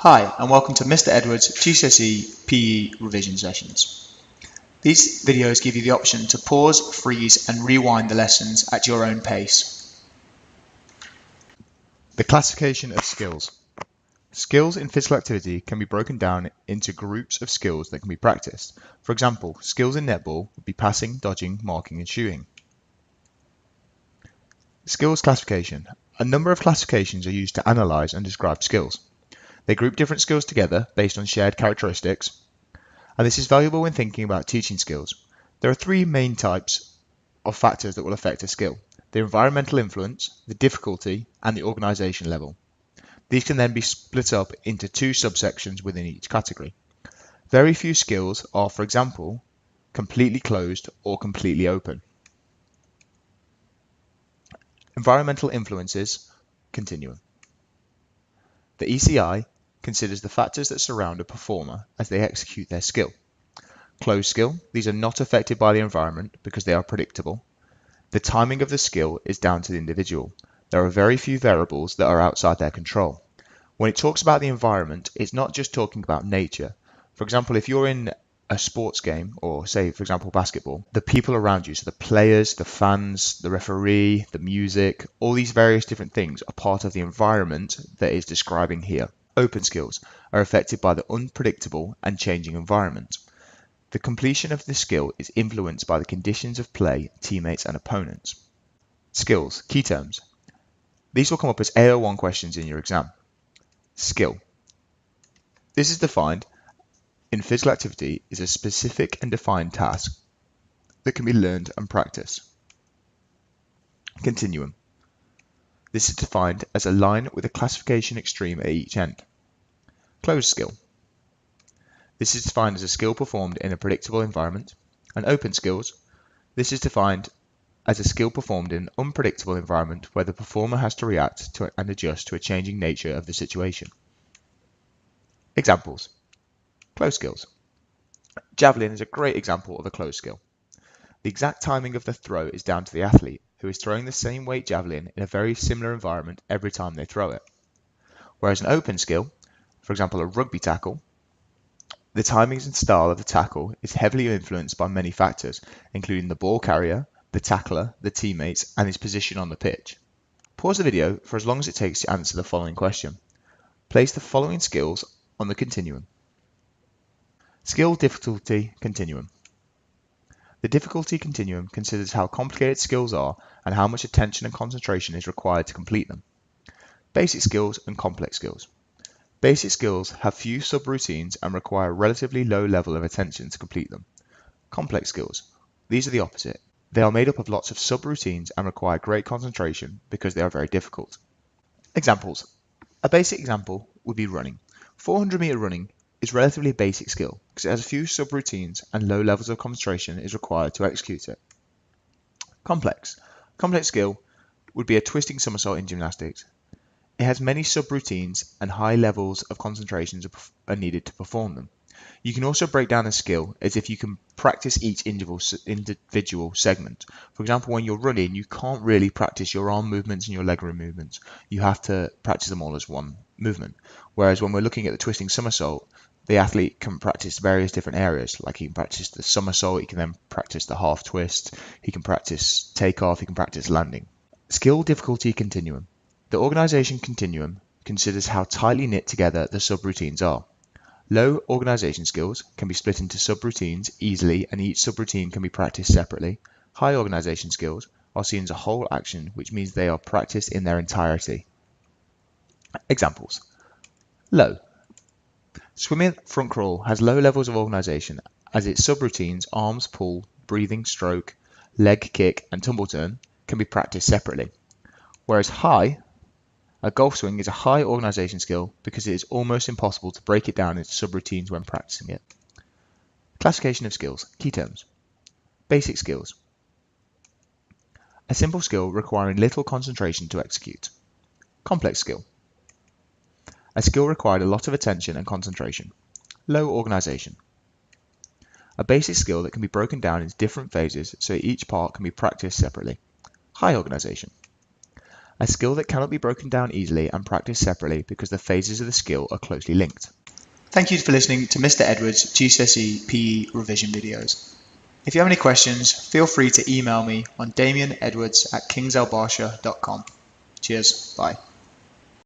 Hi, and welcome to Mr. Edwards GCSE PE revision sessions. These videos give you the option to pause, freeze, and rewind the lessons at your own pace. The classification of skills. Skills in physical activity can be broken down into groups of skills that can be practiced. For example, skills in netball would be passing, dodging, marking, and shooting. Skills classification. A number of classifications are used to analyze and describe skills. They group different skills together based on shared characteristics, and this is valuable when thinking about teaching skills. There are three main types of factors that will affect a skill: the environmental influence, the difficulty, and the organization level. These can then be split up into two subsections within each category. Very few skills are, for example, completely closed or completely open. Environmental influences continuum. The ECI considers the factors that surround a performer as they execute their skill. Closed skill, these are not affected by the environment because they are predictable. The timing of the skill is down to the individual. There are very few variables that are outside their control. When it talks about the environment, it's not just talking about nature. For example, if you're in a sports game, or say, for example, basketball, the people around you, so the players, the fans, the referee, the music, all these various different things are part of the environment that is describing here. Open skills are affected by the unpredictable and changing environment. The completion of the skill is influenced by the conditions of play, teammates, and opponents. Skills, key terms. These will come up as AO1 questions in your exam. Skill. This is defined in physical activity is a specific and defined task that can be learned and practiced. Continuum. This is defined as a line with a classification extreme at each end. Closed skill. This is defined as a skill performed in a predictable environment. And open skills. This is defined as a skill performed in an unpredictable environment where the performer has to react to and adjust to a changing nature of the situation. Examples. Closed skills. Javelin is a great example of a closed skill. The exact timing of the throw is down to the athlete, who is throwing the same weight javelin in a very similar environment every time they throw it. Whereas an open skill, for example a rugby tackle, the timings and style of the tackle is heavily influenced by many factors, including the ball carrier, the tackler, the teammates, and his position on the pitch. Pause the video for as long as it takes to answer the following question. Place the following skills on the continuum. Skill difficulty continuum. The difficulty continuum considers how complicated skills are and how much attention and concentration is required to complete them. Basic skills and complex skills. Basic skills have few subroutines and require a relatively low level of attention to complete them. Complex skills. These are the opposite. They are made up of lots of subroutines and require great concentration because they are very difficult. Examples. A basic example would be running. 400-meter running is relatively a basic skill because it has a few subroutines and low levels of concentration is required to execute it. Complex. Complex skill would be a twisting somersault in gymnastics. It has many subroutines and high levels of concentration are needed to perform them. You can also break down a skill as if you can practice each individual segment. For example, when you're running, you can't really practice your arm movements and your leg movements. You have to practice them all as one movement. Whereas when we're looking at the twisting somersault, the athlete can practice various different areas. Like he can practice the somersault, he can then practice the half twist, he can practice takeoff, he can practice landing. Skill difficulty continuum. The organization continuum considers how tightly knit together the subroutines are. Low organization skills can be split into subroutines easily and each subroutine can be practiced separately. High organization skills are seen as a whole action, which means they are practiced in their entirety. Examples. Low. Swimming front crawl has low levels of organization as its subroutines arms pull, breathing stroke, leg kick and tumble turn can be practiced separately. Whereas high, a golf swing is a high organization skill because it is almost impossible to break it down into subroutines when practicing it. Classification of skills. Key terms. Basic skills. A simple skill requiring little concentration to execute. Complex skill. A skill required a lot of attention and concentration. Low organization. A basic skill that can be broken down into different phases so each part can be practiced separately. High organization. a skill that cannot be broken down easily and practiced separately because the phases of the skill are closely linked. Thank you for listening to Mr. Edwards' GCSE PE revision videos. If you have any questions, feel free to email me on damianedwards@kingselbarsha.com. Cheers, bye.